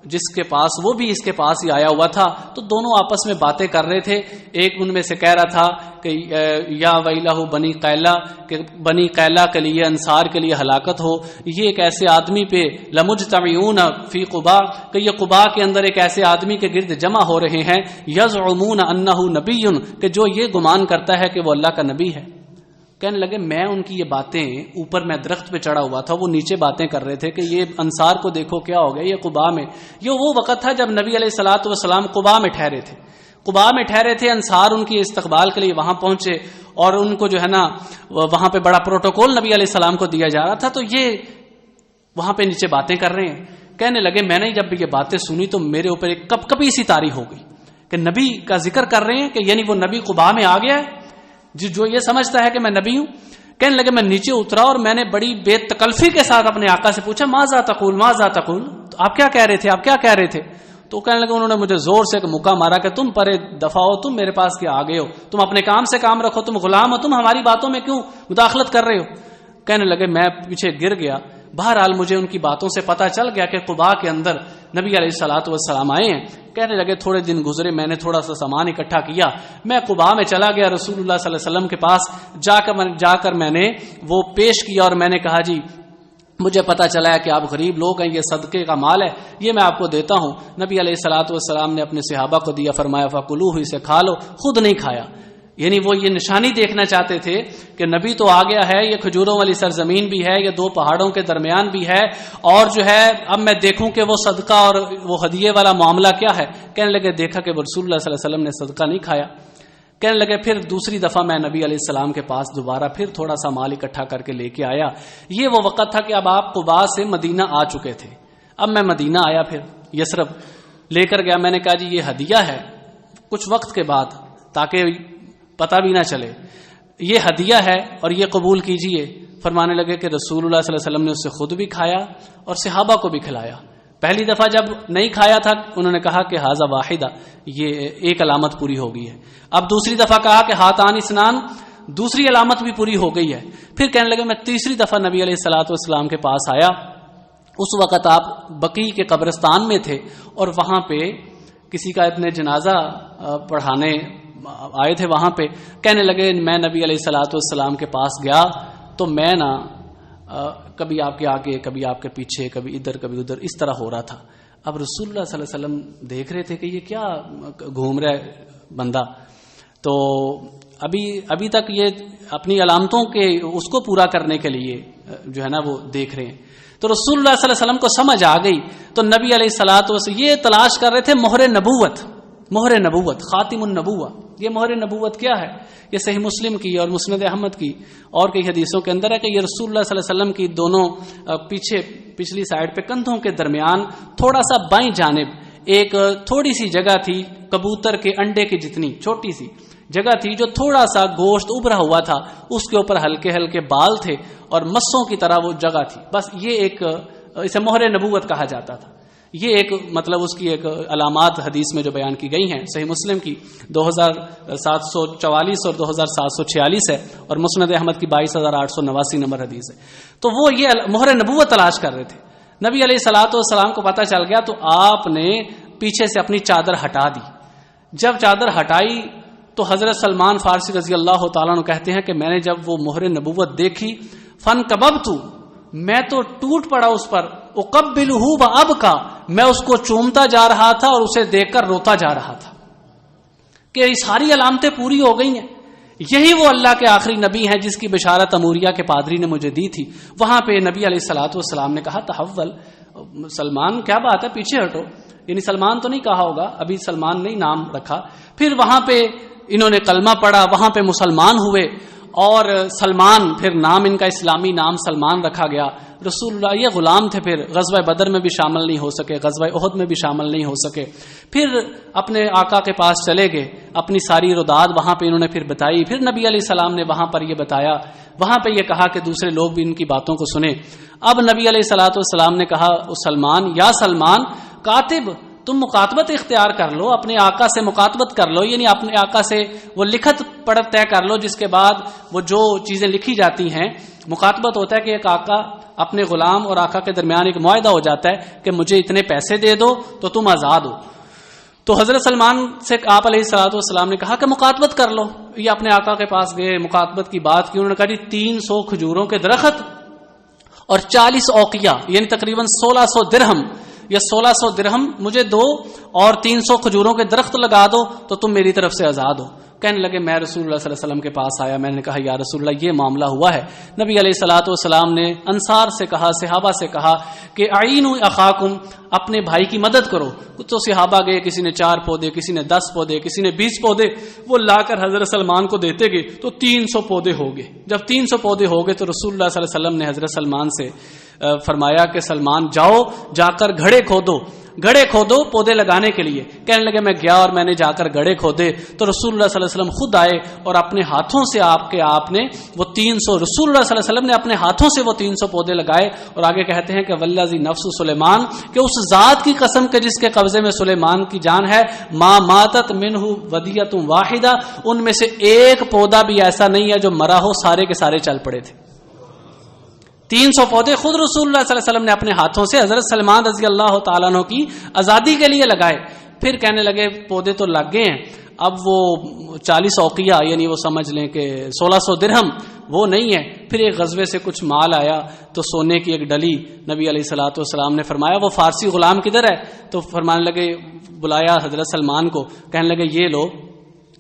جس کے پاس وہ بھی اس کے پاس ہی آیا ہوا تھا، تو دونوں آپس میں باتیں کر رہے تھے. ایک ان میں سے کہہ رہا تھا کہ یا ویلہ بنی قیلہ، کہ بنی قیلہ کے لیے، انصار کے لیے ہلاکت ہو، یہ ایک ایسے آدمی پہ لمجتمعون فی قباء، کہ یہ قباء کے اندر ایک ایسے آدمی کے گرد جمع ہو رہے ہیں، یزعمون انہ نبی، کہ جو یہ گمان کرتا ہے کہ وہ اللہ کا نبی ہے. کہنے لگے میں ان کی یہ باتیں، اوپر میں درخت پہ چڑھا ہوا تھا، وہ نیچے باتیں کر رہے تھے کہ یہ انصار کو دیکھو کیا ہو گیا، یہ قباء میں، یہ وہ وقت تھا جب نبی علیہ الصلوۃ والسلام قباء میں ٹھہرے تھے. قباء میں ٹھہرے تھے، انصار ان کی استقبال کے لیے وہاں پہنچے، اور ان کو جو ہے نا وہاں پہ بڑا پروٹوکول نبی علیہ السلام کو دیا جا رہا تھا، تو یہ وہاں پہ نیچے باتیں کر رہے ہیں. کہنے لگے میں نے جب یہ باتیں سنی تو میرے اوپر ایک کپ کپی سی طاری ہو گئی کہ نبی کا ذکر کر رہے ہیں، کہ یعنی وہ نبی قباء میں آ گیا ہے جو یہ سمجھتا ہے کہ میں نبی ہوں. کہنے لگے میں نیچے اترا اور میں نے بڑی بے تکلفی کے ساتھ اپنے آقا سے پوچھا ماذا تقول ماذا تقول، آپ کیا کہہ رہے تھے، آپ کیا کہہ رہے تھے. تو کہنے لگے انہوں نے مجھے زور سے مکہ مارا کہ تم پرے دفاع ہو، تم میرے پاس کیا آ گئے ہو، تم اپنے کام سے کام رکھو، تم غلام ہو، تم ہماری باتوں میں کیوں مداخلت کر رہے ہو. کہنے لگے میں پیچھے گر گیا. بہرحال مجھے ان کی باتوں سے پتہ چل گیا کہ قباء کے اندر نبی علیہ الصلوۃ والسلام آئے ہیں. کہنے لگے تھوڑے دن گزرے، میں نے تھوڑا سا سامان اکٹھا کیا، میں قباء میں چلا گیا رسول اللہ صلی اللہ علیہ وسلم کے پاس. جا کر میں نے وہ پیش کیا اور میں نے کہا جی مجھے پتا چلا ہے کہ آپ غریب لوگ ہیں، یہ صدقے کا مال ہے، یہ میں آپ کو دیتا ہوں. نبی علیہ الصلوۃ والسلام نے اپنے صحابہ کو دیا، فرمایا فکلوہ، اسے کھا لو. خود نہیں کھایا. یعنی وہ یہ نشانی دیکھنا چاہتے تھے کہ نبی تو آ گیا ہے، یہ کھجوروں والی سرزمین بھی ہے، یہ دو پہاڑوں کے درمیان بھی ہے، اور جو ہے اب میں دیکھوں کہ وہ صدقہ اور وہ ہدیے والا معاملہ کیا ہے. کہنے لگے دیکھا کہ رسول اللہ صلی اللہ علیہ وسلم نے صدقہ نہیں کھایا. کہنے لگے پھر دوسری دفعہ میں نبی علیہ السلام کے پاس دوبارہ پھر تھوڑا سا مال اکٹھا کر کے لے کے آیا. یہ وہ وقت تھا کہ اب آپ قباء سے مدینہ آ چکے تھے. اب میں مدینہ آیا، پھر یثرب لے کر گیا. میں نے کہا جی یہ ہدیہ ہے، کچھ وقت کے بعد تاکہ پتہ بھی نہ چلے، یہ ہدیہ ہے اور یہ قبول کیجئے. فرمانے لگے کہ رسول اللہ صلی اللہ علیہ وسلم نے اس سے خود بھی کھایا اور صحابہ کو بھی کھلایا. پہلی دفعہ جب نہیں کھایا تھا انہوں نے کہا کہ ھذا واحدہ، یہ ایک علامت پوری ہو گئی ہے. اب دوسری دفعہ کہا کہ ہاتان اسنان، دوسری علامت بھی پوری ہو گئی ہے. پھر کہنے لگے میں تیسری دفعہ نبی علیہ الصلوۃ والسلام کے پاس آیا. اس وقت آپ بقیع کے قبرستان میں تھے اور وہاں پہ کسی کا اتنے جنازہ پڑھانے آئے تھے وہاں پہ. کہنے لگے میں نبی علیہ الصلوۃ والسلام کے پاس گیا تو میں نا کبھی آپ کے آگے، کبھی آپ کے پیچھے، کبھی ادھر کبھی ادھر، اس طرح ہو رہا تھا. اب رسول اللہ صلی اللہ علیہ وسلم دیکھ رہے تھے کہ یہ کیا گھوم رہا ہے بندہ. تو ابھی تک یہ اپنی علامتوں کے اس کو پورا کرنے کے لیے جو ہے نا وہ دیکھ رہے ہیں. تو رسول اللہ صلی اللہ علیہ وسلم کو سمجھ آ گئی. تو نبی علیہ الصلوۃ والسلام یہ تلاش کر رہے تھے مہر نبوت، مہر نبوت، خاتم النبوہ. یہ مہر نبوت کیا ہے؟ یہ صحیح مسلم کی اور مسند احمد کی اور کئی حدیثوں کے اندر ہے کہ یہ رسول اللہ صلی اللہ علیہ وسلم کی دونوں پچھلی سائڈ پہ کندھوں کے درمیان تھوڑا سا بائیں جانب ایک تھوڑی سی جگہ تھی، کبوتر کے انڈے کی جتنی چھوٹی سی جگہ تھی، جو تھوڑا سا گوشت ابھرا ہوا تھا، اس کے اوپر ہلکے ہلکے بال تھے اور مسوں کی طرح وہ جگہ تھی. بس یہ ایک اسے مہر نبوت کہا جاتا تھا. یہ ایک مطلب اس کی ایک علامات حدیث میں جو بیان کی گئی ہیں. صحیح مسلم کی 2744 اور 2746 ہے اور مسند احمد کی 22889 نمبر حدیث ہے. تو وہ یہ مہر نبوت تلاش کر رہے تھے. نبی علیہ الصلوۃ والسلام کو پتہ چل گیا تو آپ نے پیچھے سے اپنی چادر ہٹا دی. جب چادر ہٹائی تو حضرت سلمان فارسی رضی اللہ تعالیٰ عنہ کہتے ہیں کہ میں نے جب وہ مہر نبوت دیکھی فن کببت، میں تو ٹوٹ پڑا اس پر. اقبلہ وابکا، میں اس کو چومتا جا رہا تھا اور اسے دیکھ کر روتا جا رہا تھا کہ یہ ساری علامتیں پوری ہو گئی ہیں. یہی وہ اللہ کے آخری نبی ہیں جس کی بشارت اموریہ کے پادری نے مجھے دی تھی. وہاں پہ نبی علیہ الصلوۃ والسلام نے کہا تحول، سلمان کیا بات ہے پیچھے ہٹو. یعنی سلمان تو نہیں کہا ہوگا، ابھی سلمان نہیں نام رکھا. پھر وہاں پہ انہوں نے کلمہ پڑھا، وہاں پہ مسلمان ہوئے اور سلمان پھر نام ان کا اسلامی نام سلمان رکھا گیا. رسول اللہ یہ غلام تھے، پھر غزوہ بدر میں بھی شامل نہیں ہو سکے، غزوہ احد میں بھی شامل نہیں ہو سکے. پھر اپنے آقا کے پاس چلے گئے، اپنی ساری رداد وہاں پہ انہوں نے پھر بتائی. پھر نبی علیہ السلام نے وہاں پر یہ بتایا، وہاں پہ یہ کہا کہ دوسرے لوگ بھی ان کی باتوں کو سنیں. اب نبی علیہ الصلوۃ والسلام نے کہا سلمان، یا سلمان کاتب، تم مکاتبت اختیار کر لو، اپنے آقا سے مکاتبت کر لو. یعنی اپنے آقا سے وہ لکھت پڑھت طے کر لو، جس کے بعد وہ جو چیزیں لکھی جاتی ہیں. مکاتبت ہوتا ہے کہ ایک آقا اپنے غلام اور آقا کے درمیان ایک معاہدہ ہو جاتا ہے کہ مجھے اتنے پیسے دے دو تو تم آزاد ہو. تو حضرت سلمان سے آپ علیہ الصلوۃ والسلام نے کہا کہ مکاتبت کر لو. یہ اپنے آقا کے پاس گئے, مکاتبت کی بات کی. انہوں نے کہا جی 300 کھجوروں کے درخت اور 40 اوقیہ یعنی تقریباً 1600 درہم یا 1600 درہم مجھے دو اور 300 کھجوروں کے درخت لگا دو تو تم میری طرف سے آزاد ہو. کہنے لگے میں رسول اللہ صلی اللہ علیہ وسلم کے پاس آیا, میں نے کہا یا رسول اللہ یہ معاملہ ہوا ہے. نبی علیہ الصلوۃ والسلام نے انصار سے کہا, صحابہ سے کہا کہ اعینوا اخاکم, اپنے بھائی کی مدد کرو. تو صحابہ گئے, کسی نے 4 پودے, کسی نے 10 پودے, کسی نے 20 پودے, وہ لا کر حضرت سلمان کو دیتے گئے تو 300 پودے ہو گئے. جب 300 پودے ہو گئے تو رسول اللہ صلی اللہ علیہ وسلم نے حضرت سلمان سے فرمایا کہ سلمان جاؤ, جا کر گڑھے کھودو پودے لگانے کے لیے. کہنے لگے میں گیا اور میں نے جا کر گڑھے کھودے تو رسول اللہ صلی اللہ علیہ وسلم خود آئے اور اپنے ہاتھوں سے آپ نے وہ 300 رسول اللہ صلی اللہ علیہ وسلم نے اپنے ہاتھوں سے وہ 300 پودے لگائے. اور آگے کہتے ہیں کہ والذی نفس سلیمان, کہ اس ذات کی قسم کے جس کے قبضے میں سلیمان کی جان ہے, ما ماتت منہ ودیۃ واحدہ, ان میں سے ایک پودا بھی ایسا نہیں ہے جو مرا ہو, سارے کے سارے چل پڑے تھے. 300 پودے خود رسول اللہ صلی اللہ علیہ وسلم نے اپنے ہاتھوں سے حضرت سلمان رضی اللہ تعالیٰ عنہ کی آزادی کے لیے لگائے. پھر کہنے لگے پودے تو لگ گئے ہیں, اب وہ 40 اوقیہ یعنی وہ سمجھ لیں کہ 1600 درہم وہ نہیں ہے. پھر ایک غزوے سے کچھ مال آیا تو سونے کی ایک ڈلی, نبی علیہ الصلوۃ والسلام نے فرمایا وہ فارسی غلام کدھر ہے؟ تو فرمانے لگے, بلایا حضرت سلمان کو, کہنے لگے یہ لو,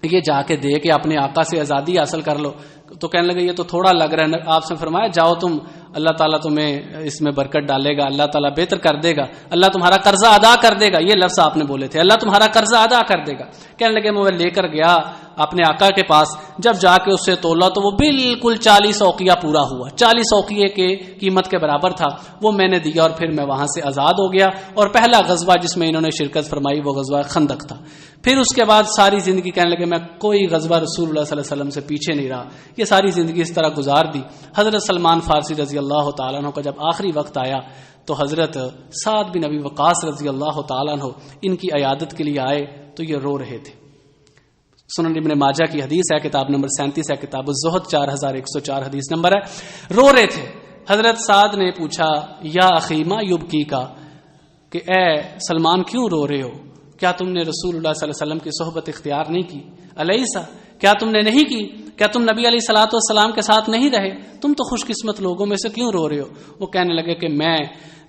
یہ جا کے دے کے اپنے آقا سے آزادی حاصل کر لو. تو کہنے لگے یہ تو تھوڑا لگ رہا ہے. آپ سے فرمایا جاؤ تم, اللہ تعالیٰ تمہیں اس میں برکت ڈالے گا, اللہ تعالیٰ بہتر کر دے گا, اللہ تمہارا قرضہ ادا کر دے گا. یہ لفظ آپ نے بولے تھے, اللہ تمہارا قرضہ ادا کر دے گا. کہنے لگے میں لے کر گیا اپنے آقا کے پاس, جب جا کے اس سے تولا تو وہ بالکل 40 اوقیہ پورا ہوا, 40 اوقیے کے قیمت کے برابر تھا. وہ میں نے دیا اور پھر میں وہاں سے آزاد ہو گیا. اور پہلا غزوہ جس میں انہوں نے شرکت فرمائی وہ غزوہ خندق تھا. پھر اس کے بعد ساری زندگی کہنے لگے میں کوئی غزوہ رسول اللہ صلی اللہ علیہ وسلم سے پیچھے نہیں رہا, یہ ساری زندگی اس طرح گزار دی. حضرت سلمان فارسی رضی اللہ تعالیٰ عنہ کا جب آخری وقت آیا تو حضرت سعد بن ابی وقاص رضی اللہ تعالیٰ عنہ ان کی عیادت کے لیے آئے تو یہ رو رہے تھے. سنن ابن ماجہ کی حدیث ہے, کتاب نمبر 37 ہے, کتاب الزہد 4104 حدیث نمبر ہے. رو رہے تھے. حضرت سعد نے پوچھا یا اخی ما یبکی کا, کہ اے سلمان کیوں رو رہے ہو, کیا تم نے رسول اللہ صلی اللہ علیہ وسلم کی صحبت اختیار نہیں کی؟ الیسا, کیا تم نے نہیں کی؟ کیا تم نبی علیہ الصلوۃ والسلام کے ساتھ نہیں رہے؟ تم تو خوش قسمت لوگوں میں سے کیوں رو رہے ہو؟ وہ کہنے لگے کہ میں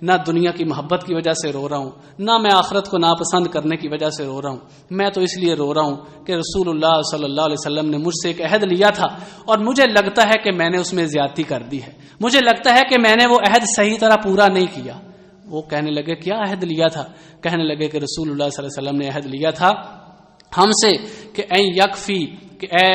نہ دنیا کی محبت کی وجہ سے رو رہا ہوں, نہ میں آخرت کو ناپسند کرنے کی وجہ سے رو رہا ہوں. میں تو اس لیے رو رہا ہوں کہ رسول اللہ صلی اللہ علیہ وسلم نے مجھ سے ایک عہد لیا تھا اور مجھے لگتا ہے کہ میں نے اس میں زیادتی کر دی ہے, مجھے لگتا ہے کہ میں نے وہ عہد صحیح طرح پورا نہیں کیا. وہ کہنے لگے کیا عہد لیا تھا؟ کہنے لگے کہ رسول اللہ صلی اللہ علیہ وسلم نے عہد لیا تھا ہم سے کہ اے یکفی, کہ اے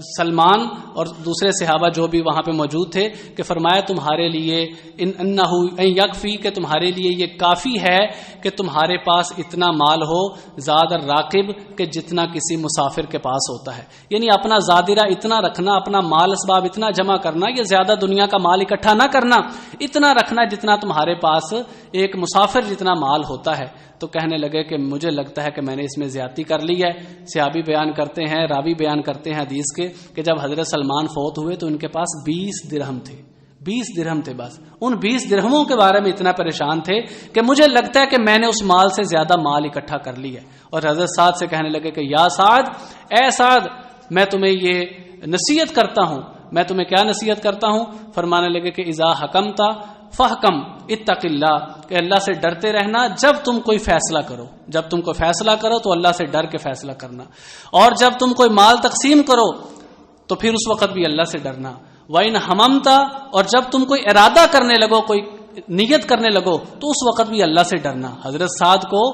سلمان اور دوسرے صحابہ جو بھی وہاں پہ موجود تھے, کہ فرمایا تمہارے لیے انہو اے یکفی, کہ تمہارے لیے یہ کافی ہے کہ تمہارے پاس اتنا مال ہو زاد الراقب, کہ جتنا کسی مسافر کے پاس ہوتا ہے. یعنی اپنا زادرہ اتنا رکھنا, اپنا مال اسباب اتنا جمع کرنا, یہ زیادہ دنیا کا مال اکٹھا نہ کرنا, اتنا رکھنا جتنا تمہارے پاس ایک مسافر جتنا مال ہوتا ہے. تو کہنے لگے کہ مجھے لگتا ہے کہ میں نے اس میں زیادتی کر لی ہے. صحابی بیان کرتے ہیں, راوی بیان کرتے ہیں حدیث کے, کہ جب حضرت سلمان فوت ہوئے تو ان کے پاس 20 درہم تھے, 20 درہم تھے بس. ان 20 درہموں کے بارے میں اتنا پریشان تھے کہ مجھے لگتا ہے کہ میں نے اس مال سے زیادہ مال اکٹھا کر لی ہے. اور حضرت سعد سے کہنے لگے کہ یا سعد, اے سعد, میں تمہیں یہ نصیحت کرتا ہوں. میں تمہیں کیا نصیحت کرتا ہوں؟ فرمانے لگے کہ اذا حکمتا فحکم اتق اللہ, کہ اللہ سے ڈرتے رہنا جب تم کوئی فیصلہ کرو. جب تم کوئی فیصلہ کرو تو اللہ سے ڈر کے فیصلہ کرنا, اور جب تم کوئی مال تقسیم کرو تو پھر اس وقت بھی اللہ سے ڈرنا. وَإِنْ حَمَمْتَ, اور جب تم کوئی ارادہ کرنے لگو, کوئی نیت کرنے لگو, تو اس وقت بھی اللہ سے ڈرنا. حضرت سعد کو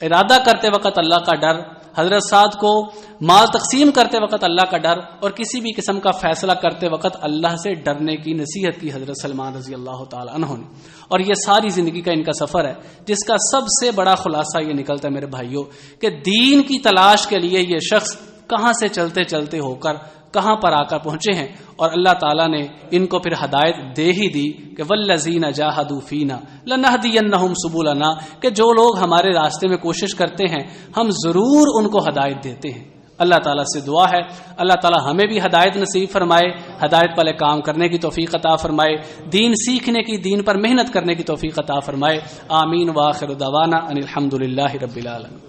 ارادہ کرتے وقت اللہ کا ڈر, حضرت سعد کو مال تقسیم کرتے وقت اللہ کا ڈر, اور کسی بھی قسم کا فیصلہ کرتے وقت اللہ سے ڈرنے کی نصیحت کی حضرت سلمان رضی اللہ تعالی عنہ نے. اور یہ ساری زندگی کا ان کا سفر ہے, جس کا سب سے بڑا خلاصہ یہ نکلتا ہے میرے بھائیوں, کہ دین کی تلاش کے لیے یہ شخص کہاں سے چلتے چلتے ہو کر کہاں پر آ کر پہنچے ہیں. اور اللہ تعالیٰ نے ان کو پھر ہدایت دے ہی دی کہ والذین جاہدوا فینا لنہدینہم سبلنا, کہ جو لوگ ہمارے راستے میں کوشش کرتے ہیں ہم ضرور ان کو ہدایت دیتے ہیں. اللہ تعالیٰ سے دعا ہے اللہ تعالیٰ ہمیں بھی ہدایت نصیب فرمائے، ہدایت والے کام کرنے کی توفیق عطا فرمائے، دین سیکھنے کی، دین پر محنت کرنے کی توفیق عطا فرمائے۔ آمین وآخر دعوانا ان الحمد للہ رب العالمین۔